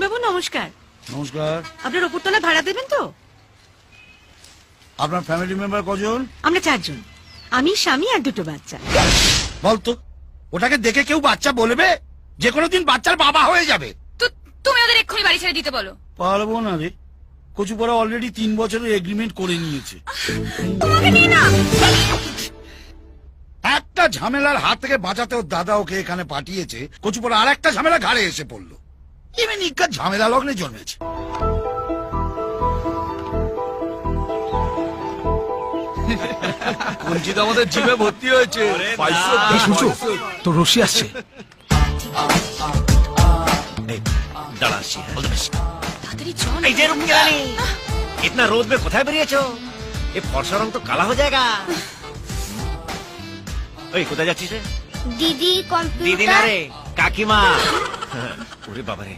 বাবু নমস্কার। নমস্কার। আপনার ওপরতলা ভাড়া দেবেন তো? আপনার ফ্যামিলি মেম্বার কজন? আমরা 4 জন, আমি, স্বামী আর 2টো বাচ্চা। বলতো ওটাকে দেখে কেউ বাচ্চা বলবে? যে কোনো দিন বাচ্চার বাবা হয়ে যাবে। তুমি ওদের এক্ষুনি বাড়ি ছেড়ে দিতে বলো। পারবো না রে, কচুপাড়া অলরেডি 3 বছরের এগ্রিমেন্ট করে নিয়েছে। তোমাকে নিয়ে না। একটা ঝামেলার হাত থেকে বাঁচাতে ওর দাদা ওকে এখানে পাঠিয়েছে, কচুপাড়া আর একটা ঝামেলা ঘাড়ে এসে পড়লো। এমনি নিকার ঝামেলা লগ্নে জন্মেছে। কঞ্চিত আমাদের জিমে ভর্তি হয়েছে। তো রশি আসছে। দাঁড়া আসছি। তাড়াতাড়ি চল। এই যে রুমকেরানি, इतना रोद में কোথায় বেরিয়েছো? এই ফর্সা রং তো কালা হয়ে যায়গা। ওই কোথায় যাচ্ছিস রে? দিদি কম্পিউটার। দিদি না রে, কাকিমা। ওরে বাবারে,